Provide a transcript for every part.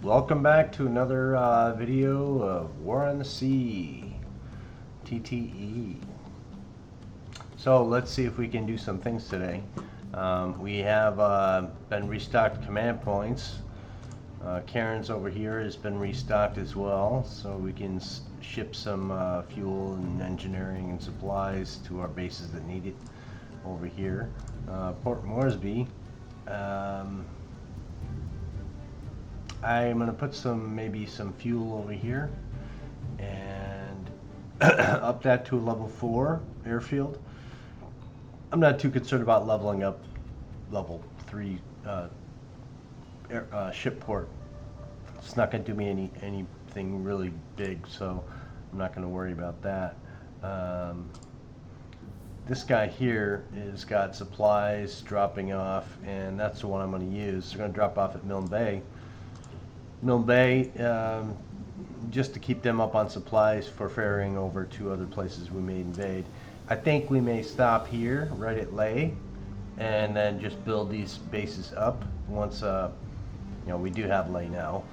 Welcome back to another video of War on the Sea, TTE. So let's see if we can do some things today. We have been restocked command points. Karen's over here has been restocked as well, so we can ship some fuel and engineering and supplies to our bases that need it over here. Port Moresby. I'm going to put maybe some fuel over here and up that to a level 4 airfield. I'm not too concerned about leveling up level 3 ship port. It's not going to do me anything really big, so I'm not going to worry about that. This guy here has got supplies dropping off, and that's the one I'm going to use. They're going to drop off at Milne Bay. Just to keep them up on supplies for ferrying over to other places we may invade. I think we may stop here, right at Ley, and then just build these bases up once, we do have Ley now,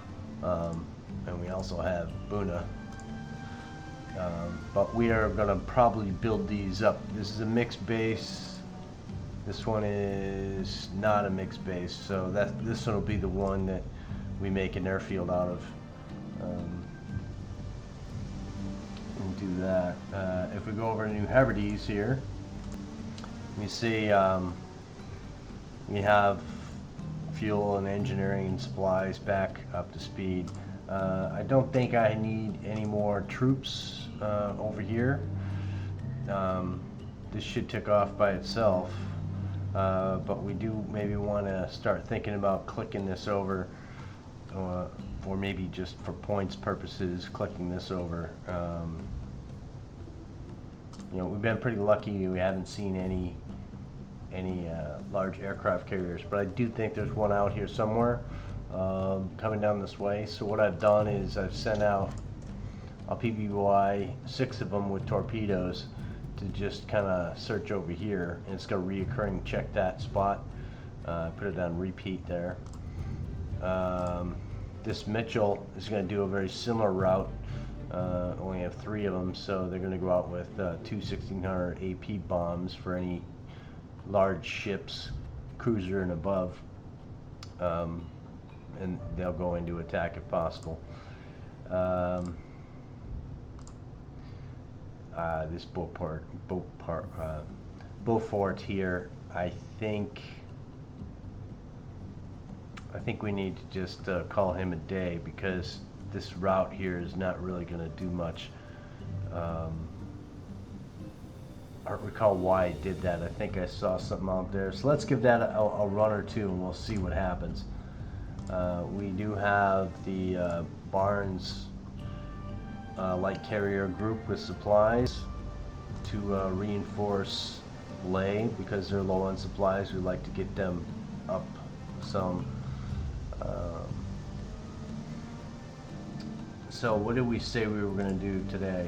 and we also have Buna. But we are going to probably build these up. This is a mixed base. This one is not a mixed base, so this one will be the one that we make an airfield out of, and do that. If we go over to New Hebrides here, we see we have fuel and engineering and supplies back up to speed. I don't think I need any more troops over here. This should tick off by itself, but we do maybe want to start thinking about clicking this over. Or maybe just for points purposes, clicking this over. We've been pretty lucky. We haven't seen any large aircraft carriers, but I do think there's one out here somewhere coming down this way. So what I've done is I've sent out a PBY 6 of them with torpedoes to just kind of search over here, and it's going to reoccurring check that spot. Put it on repeat there. This Mitchell is going to do a very similar route. Only have 3 of them, so they're going to go out with 2 1600 AP bombs for any large ships, cruiser and above, and they'll go into attack if possible. This Beaufort here, I think we need to just call him a day, because this route here is not really going to do much. I don't recall why I did that. I think I saw something out there. So let's give that a run or two, and we'll see what happens. We do have the Barnes light carrier group with supplies to reinforce Ley, because they're low on supplies. We'd like to get them up some. So what did we say we were going to do today?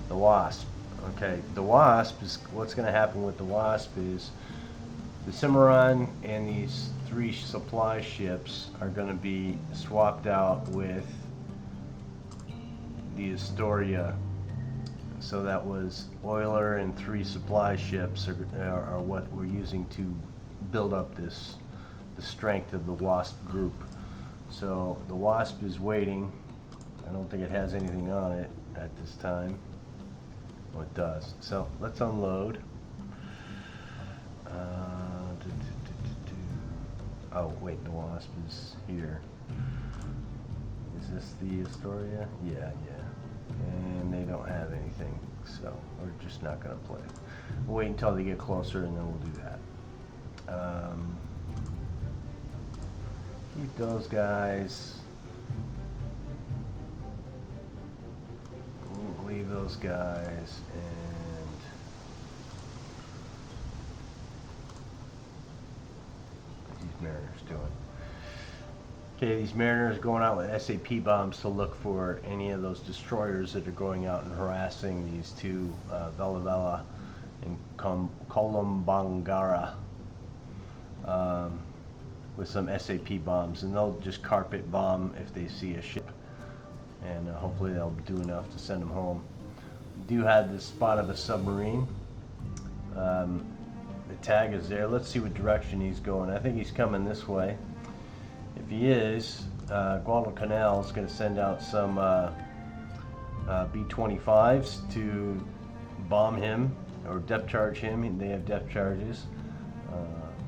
The Wasp. Okay, the Wasp is, what's going to happen with the Wasp is the Cimarron and these 3 supply ships are going to be swapped out with the Astoria. So that was Oiler and 3 supply ships are what we're using to build up the strength of the Wasp group. So the Wasp is waiting. I don't think it has anything on it at this time. Oh, it does. So let's unload. Oh wait, the Wasp is here. Is this the Astoria? Yeah. And they don't have anything, so we're just not going to play. We'll wait until they get closer, and then we'll do that. Keep those guys. We'll leave those guys, and what are these Mariners doing? Okay, these Mariners going out with SAP bombs to look for any of those destroyers that are going out and harassing these 2, Vela Vela and Columbangara. with some SAP bombs, and they'll just carpet bomb if they see a ship, and hopefully they'll do enough to send them home. We do have this spot of a submarine. The tag is there. Let's see what direction he's going. I think he's coming this way. If he is, Guadalcanal is going to send out some B-25s to bomb him or depth charge him. They have depth charges,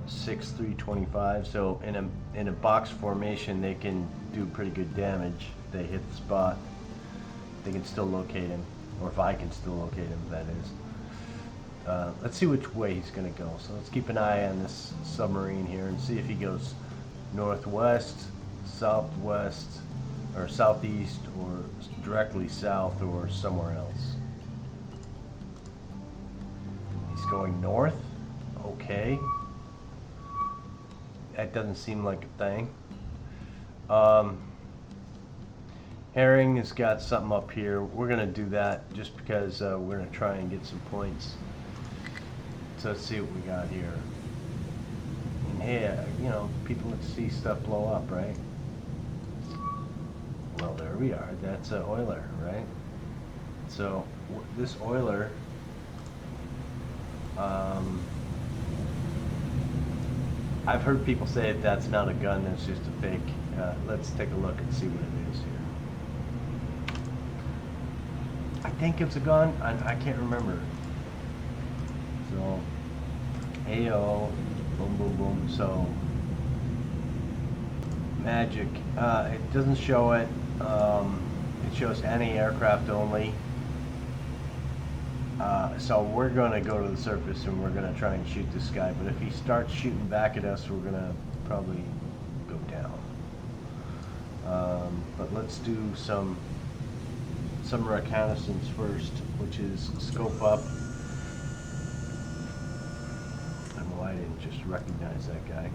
6 325. So in a box formation, they can do pretty good damage if they hit the spot. They can still locate him, or if I can still locate him, that is. Let's see which way he's going to go. So let's keep an eye on this submarine here and see if he goes northwest, southwest, or southeast, or directly south, or somewhere else. He's going north. Okay. That doesn't seem like a thing. Herring has got something up here. We're going to do that just because we're going to try and get some points. So let's see what we got here. And hey, you know, people that see stuff blow up, right? Well, there we are. That's an oiler, right? So this oiler, I've heard people say that that's not a gun, that's just a fake. Let's take a look and see what it is here. I think it's a gun. I can't remember. So, AO, boom, boom, boom. So, magic. It doesn't show it. It shows anti-aircraft only. So we're going to go to the surface and we're going to try and shoot this guy. But if he starts shooting back at us, we're going to probably go down. But let's do some reconnaissance first, which is scope up. I don't know why I didn't just recognize that guy.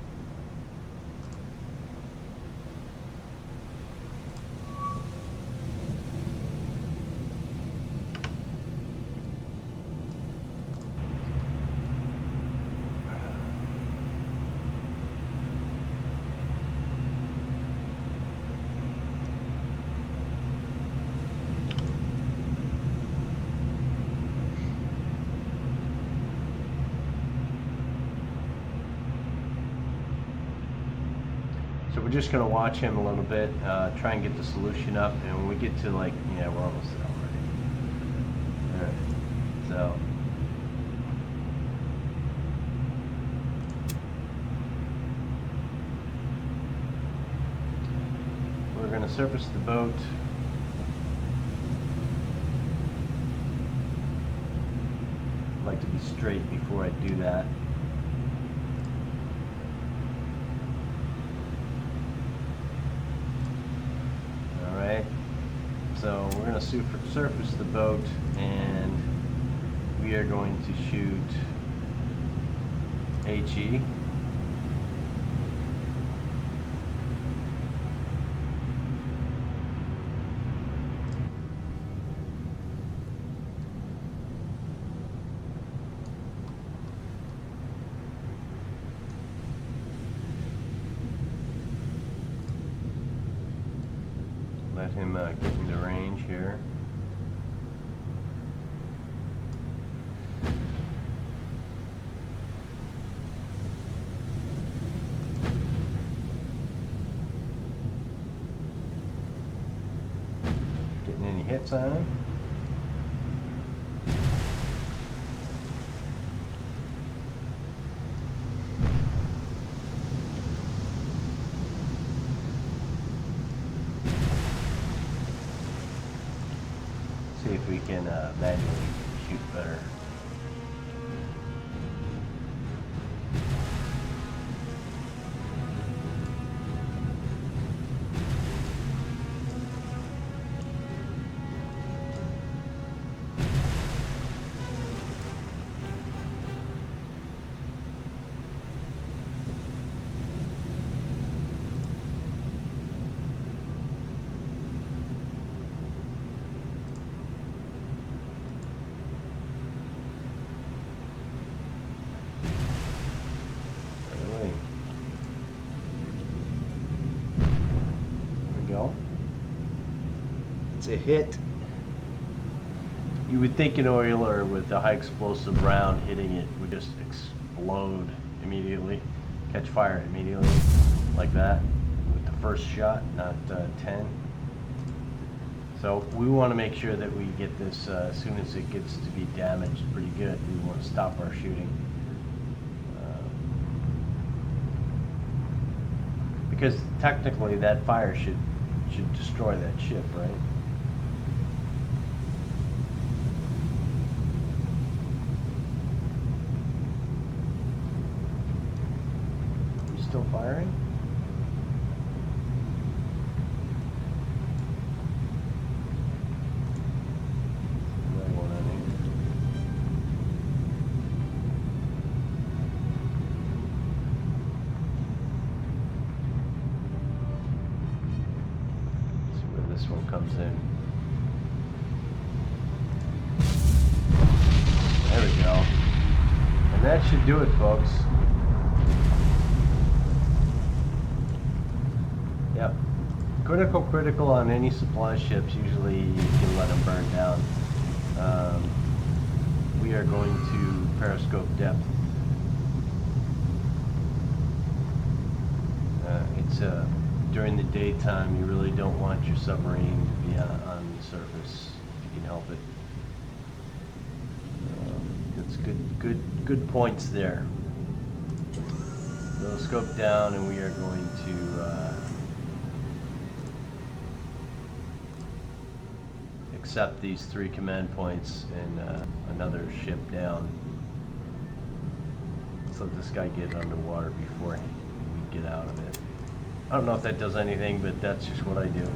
So we're just going to watch him a little bit, try and get the solution up, and when we get to like, yeah, we're almost there already. Alright, so. We're going to surface the boat. I'd like to be straight before I do that. So we're going to surface the boat, and we are going to shoot HE. Let him get into range here. Getting any hits on him? See if we can manually shoot better. to hit. You would think an oiler with a high explosive round hitting it would just explode immediately, catch fire immediately, like that, with the first shot, not 10. So we want to make sure that we get this as soon as it gets to be damaged pretty good. We want to stop our shooting. Because technically that fire should destroy that ship, right? You still firing? This one comes in. There we go. And that should do it, folks. Yep. Critical on any supply ships. Usually you can let them burn down. We are going to periscope depth. During the daytime, you really don't want your submarine to be on the surface if you can help it. It's good points there. So scope down, and we are going to accept these 3 command points and another ship down. Let's let this guy get underwater before we get out of it. I don't know if that does anything, but that's just what I do.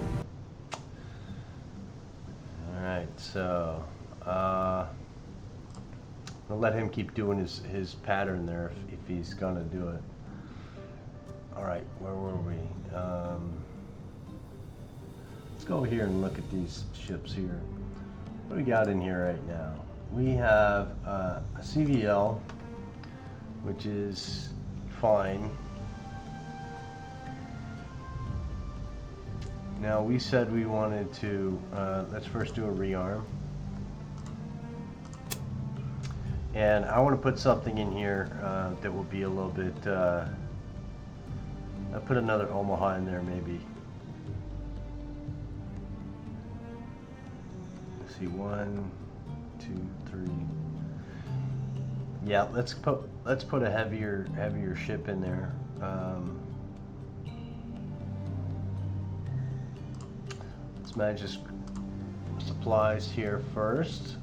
Alright, so I'll let him keep doing his pattern there if he's gonna do it. Alright, where were we? Let's go here and look at these ships here. What do we got in here right now? We have a CVL, which is fine. Now we said we wanted to, let's first do a rearm. And I want to put something in here that will be a little bit, I'll put another Omaha in there maybe. Let's see, 1, 2, 3. Yeah, let's put a heavier ship in there. Manage his supplies here first.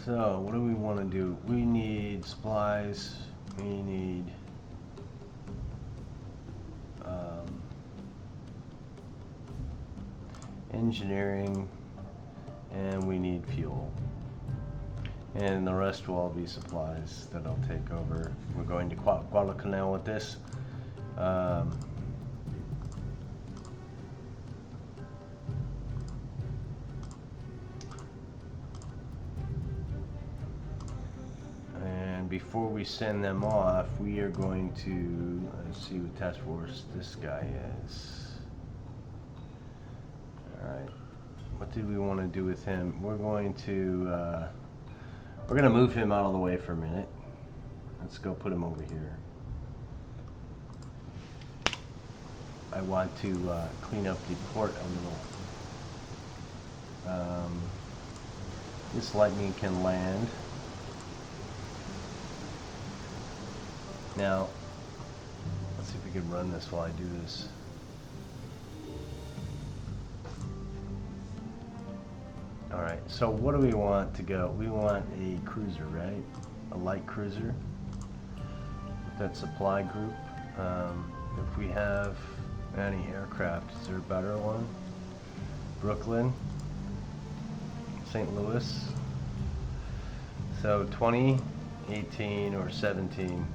So what do we want to do? We need supplies, we need engineering, and we need fuel. And the rest will all be supplies that I'll take over. We're going to Guadalcanal with this. Before we send them off, we are going to, let's see what task force this guy is. Alright, what did we want to do with him? We're going to move him out of the way for a minute. Let's go put him over here. I want to clean up the port a little. This lightning can land. Now, let's see if we can run this while I do this. Alright, so what do we want to go? We want a cruiser, right? A light cruiser. That supply group. If we have any aircraft, is there a better one? Brooklyn, St. Louis. So 20, 18, or 17.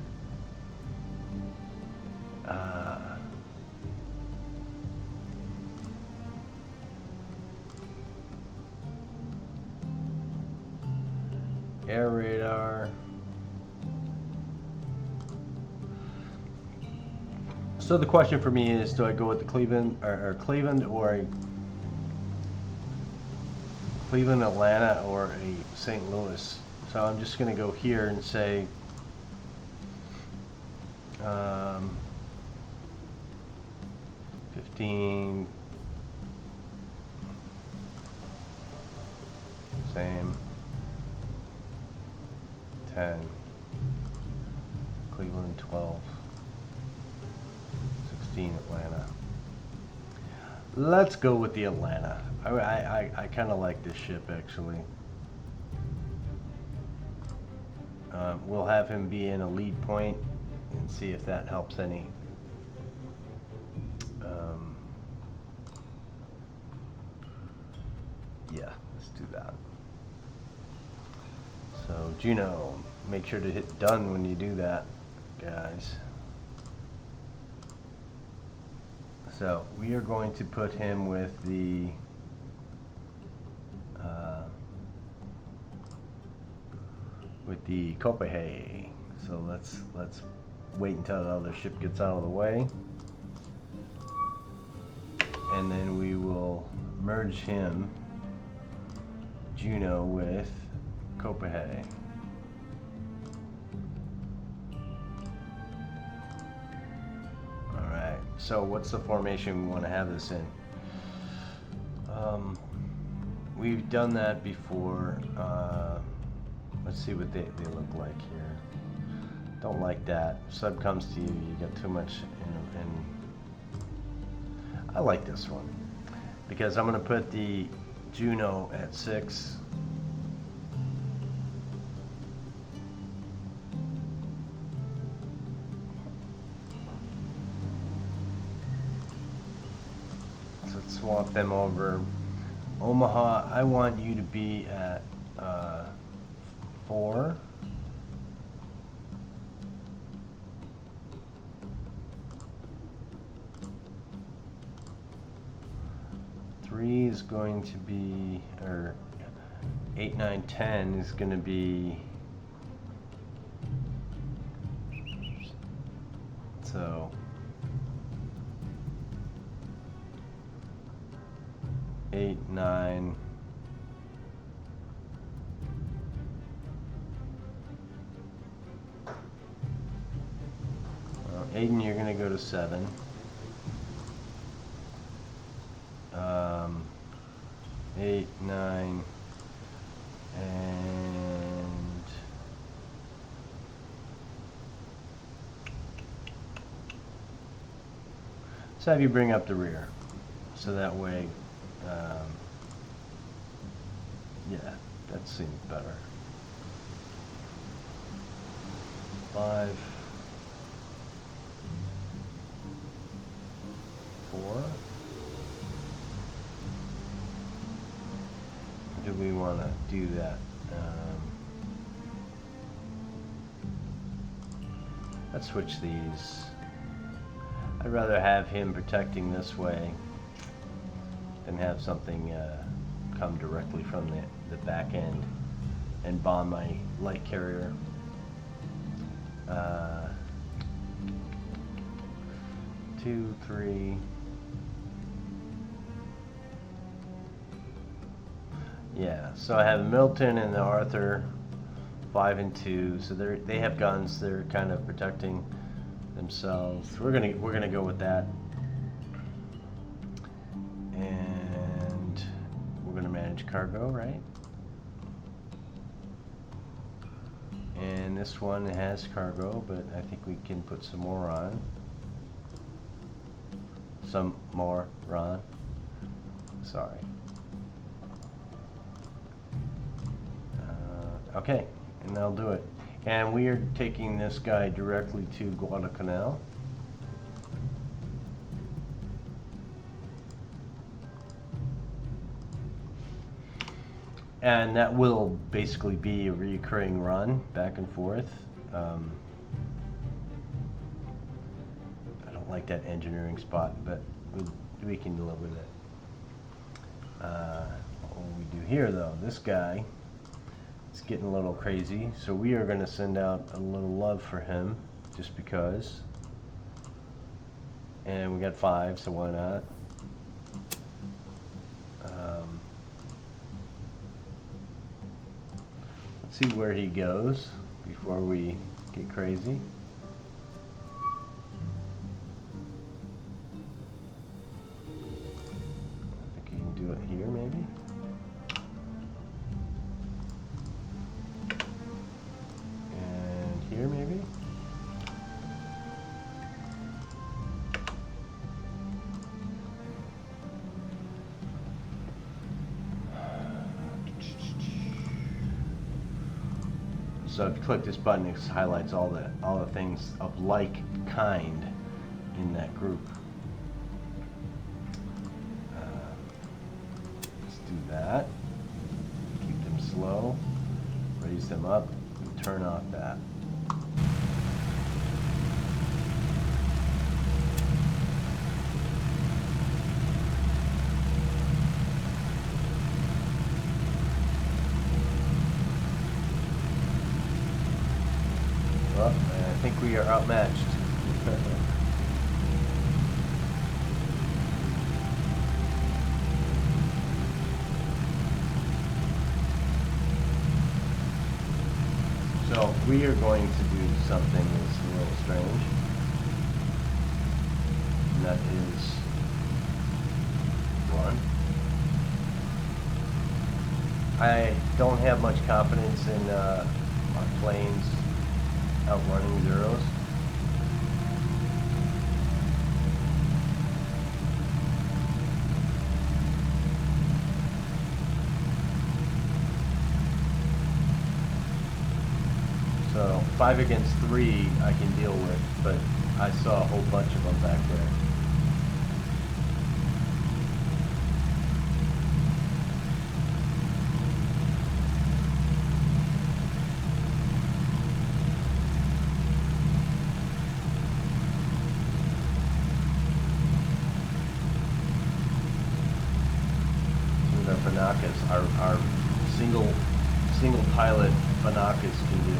Air radar. So the question for me is, do I go with the Cleveland or Cleveland, Atlanta, or a St. Louis. So I'm just going to go here and say 15, same, 10, Cleveland 12, 16 Atlanta. Let's go with the Atlanta. I kind of like this ship actually. We'll have him be in a lead point and see if that helps any. Yeah, let's do that. So Juno, make sure to hit done when you do that, guys. So we are going to put him with the Copenhagen. So let's wait until the other ship gets out of the way, and then we will merge him, Juno, with Copenhagen. Alright, so what's the formation we want to have this in? We've done that before. Let's see what they look like here. Don't like that. Sub comes to you, you got too much in. I like this one because I'm going to put the Juno at 6. So let's swap them over. Omaha, I want you to be at 4. Three is going to be, or 8, 9, 10 is going to be, so 8, 9, Aiden, you're going to go to 7. 8, 9, and let's have you bring up the rear, so that way, yeah, that seems better. 5, 4. Do we want to do that? Let's switch these. I'd rather have him protecting this way than have something come directly from the back end and bomb my light carrier. 2, 3. Yeah, so I have Milton and the Arthur, 5 and 2. So they have guns. They're kind of protecting themselves. We're gonna go with that, and we're gonna manage cargo, right? And this one has cargo, but I think we can put some more on. Some more on. Sorry. Okay, and that'll do it. And we are taking this guy directly to Guadalcanal. And that will basically be a recurring run back and forth. I don't like that engineering spot, but we can live with it. What will we do here though? This guy, it's getting a little crazy, so we are going to send out a little love for him, just because. And we got 5, so why not? see where he goes before we get crazy. I think you can do it here, maybe. And here, maybe. So if you click this button, it highlights all the things of like kind in that group. Let's do that. Keep them slow. Raise them up. And turn off that. Well, I think we are outmatched. So we are going to do something that's a little strange. And that is run. I don't have much confidence in our planes outrunning zeros. So 5 against 3 I can deal with, but I saw a whole bunch of them back there. The binoculars, our single pilot binoculars can do.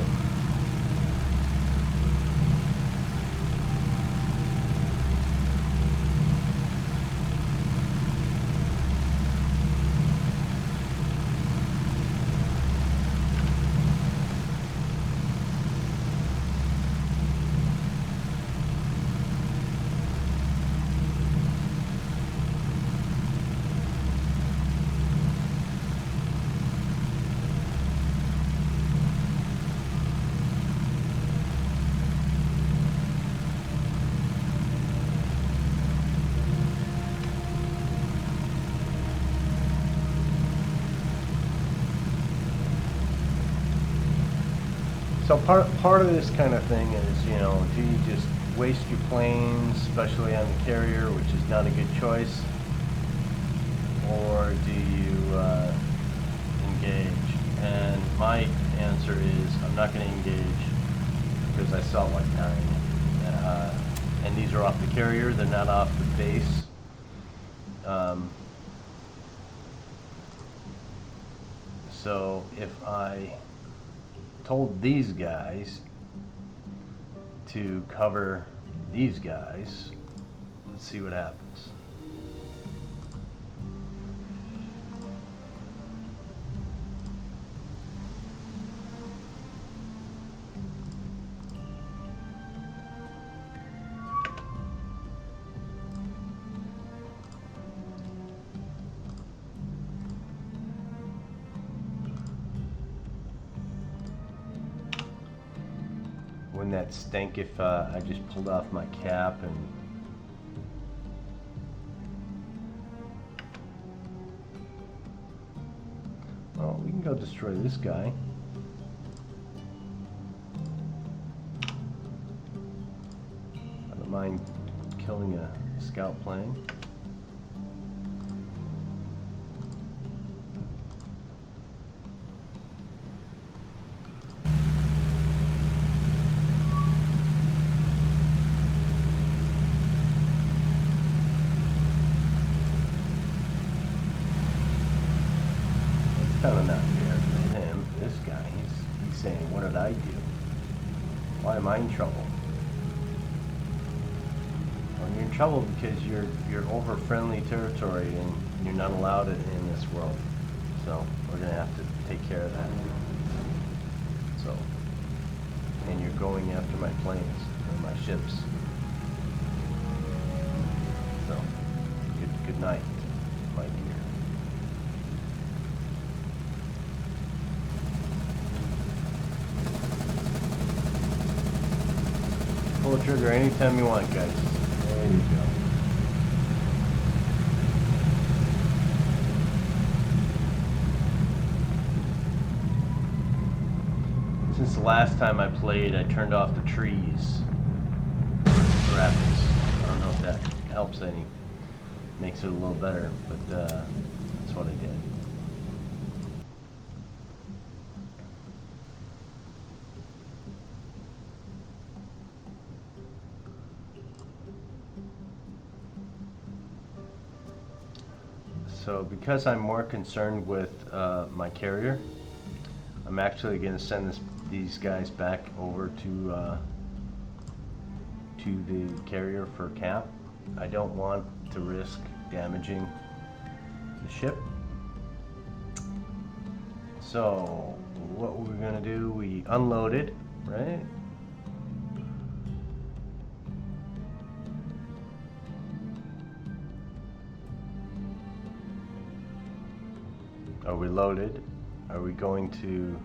So part of this kind of thing is, you know, do you just waste your planes, especially on the carrier, which is not a good choice, or do you engage? And my answer is I'm not going to engage because I saw like 9, and these are off the carrier; they're not off the base. So if I told these guys to cover these guys, let's see what happens. Wouldn't that stink if I just pulled off my cap and well, we can go destroy this guy. I don't mind killing a scout plane. Kind of not fair to him. This guy, he's saying, what did I do? Why am I in trouble? Well, you're in trouble because you're over friendly territory and you're not allowed it in this world. So we're gonna have to take care of that. going after my planes or my ships. So, good night, my dear. Pull the trigger anytime you want, guys. There you go. Since the last time I played, I turned off the trees graphics. I don't know if that helps any, makes it a little better, but that's what I did. So because I'm more concerned with my carrier, I'm actually going to send these guys back over to the carrier for cap. I don't want to risk damaging the ship. So what we're going to do, we unloaded, right? Are we loaded? Are we going to...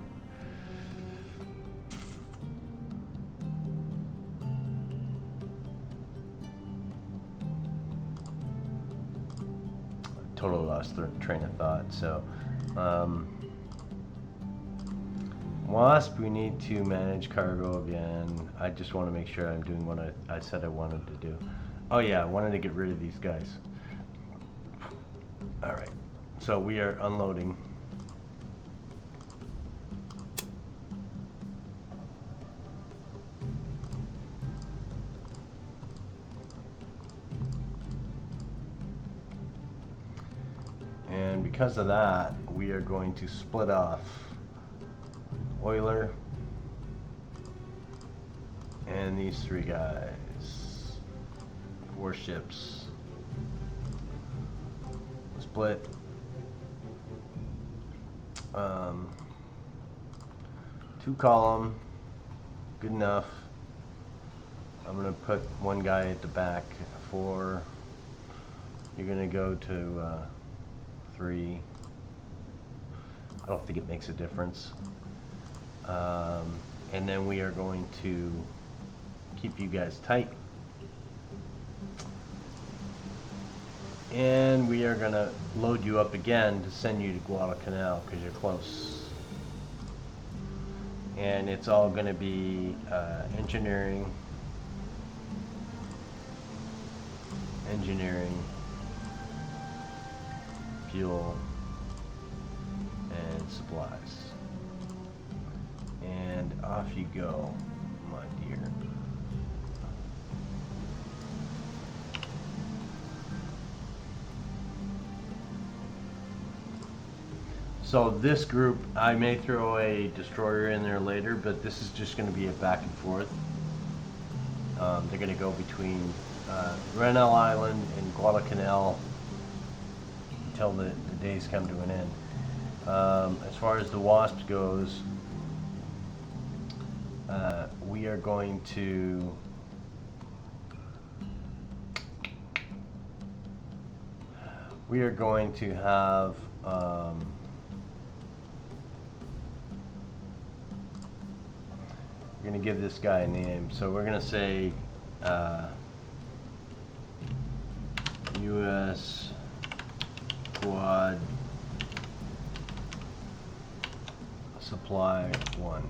Totally lost the train of thought. So, Wasp, we need to manage cargo again. I just want to make sure I'm doing what I said I wanted to do. Oh yeah, I wanted to get rid of these guys. Alright, so we are unloading. And because of that, we are going to split off Oiler and these three guys. 4 ships. Split. 2 column. Good enough. I'm going to put one guy at the back. 4. You're going to go to 3. I don't think it makes a difference. And then we are going to keep you guys tight. And we are going to load you up again to send you to Guadalcanal because you're close. And it's all going to be engineering, fuel, and supplies. And off you go, my dear. So this group, I may throw a destroyer in there later, but this is just going to be a back and forth. They're going to go between Renel Island and Guadalcanal until the days come to an end. As far as the Wasp goes, we are going to have we're going to give this guy a name. So we're going to say US Quad Supply 1.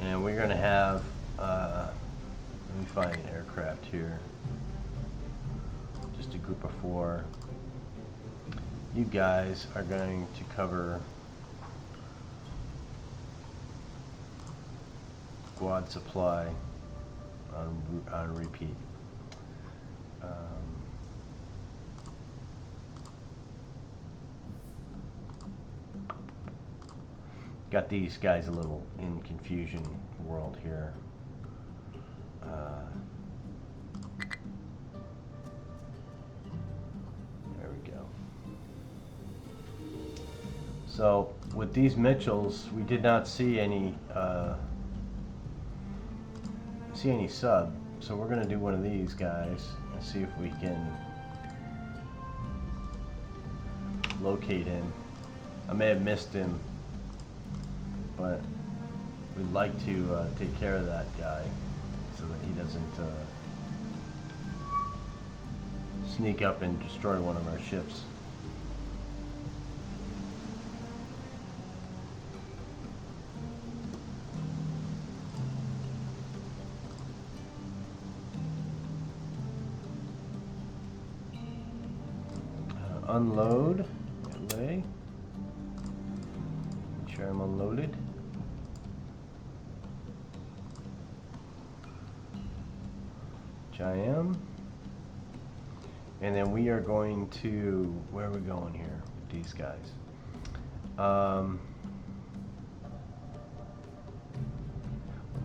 And we're going to have, let me find an aircraft here. Just a group of 4. You guys are going to cover Quad Supply on repeat. Got these guys a little in confusion world here. There we go. So with these Mitchells, we did not see any sub. So we're gonna do one of these guys and see if we can locate him. I may have missed him, but we'd like to take care of that guy so that he doesn't sneak up and destroy one of our ships. Unload that way. Make sure I'm unloaded. Which I am. And then we are going to, where are we going here with these guys? We're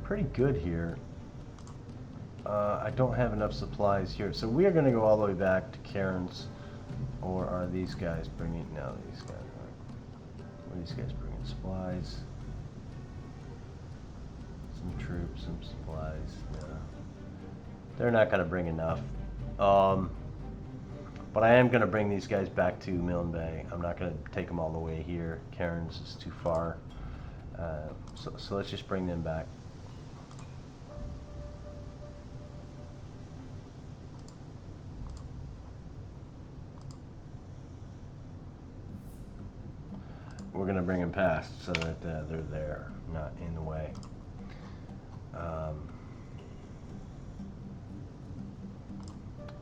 pretty good here. I don't have enough supplies here. So we are going to go all the way back to Karen's. Or are these guys bringing, no, these guys aren't. Are these guys bringing supplies? Some troops, some supplies, yeah. They're not going to bring enough. But I am going to bring these guys back to Milne Bay. I'm not going to take them all the way here. Karen's is too far. So let's just bring them back. We're going to bring them past so that they're there, not in the way.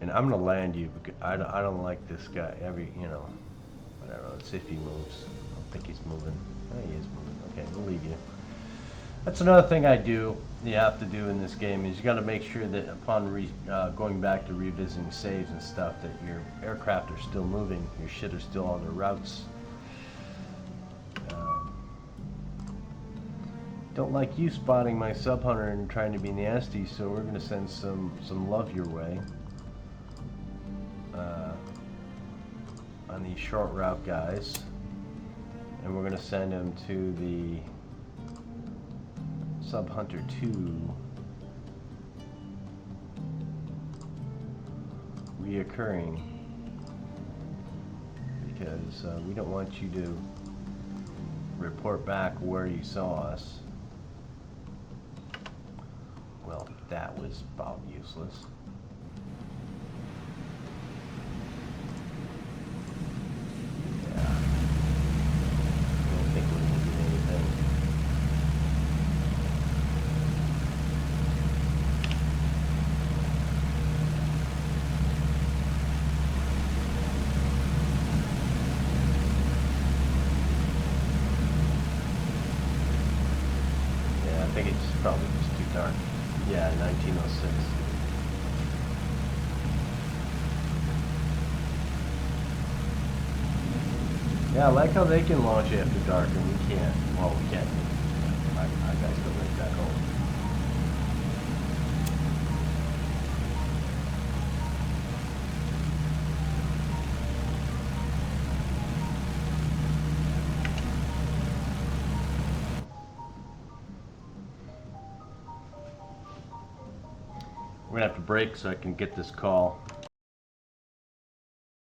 And I'm going to land you because I don't like this guy. Whatever. Let's see if he moves. I don't think he's moving. Oh, he is moving. Okay, we'll leave you. That's another thing you have to do in this game is you got to make sure that upon going back to revisiting saves and stuff that your aircraft are still moving, your shit are still on their routes. Don't like you spotting my sub hunter and trying to be nasty, so we're going to send some love your way on these short route guys, and we're going to send them to the sub hunter 2 reoccurring because we don't want you to report back where you saw us. Well, that was about useless. Yeah. I don't think we're going to do anything. Yeah, I think it's probably just too dark. Yeah, 1906. Yeah, I like how they can launch after dark and we can't. Well, we can't. I gotta go right back home. We're gonna have to break so I can get this call.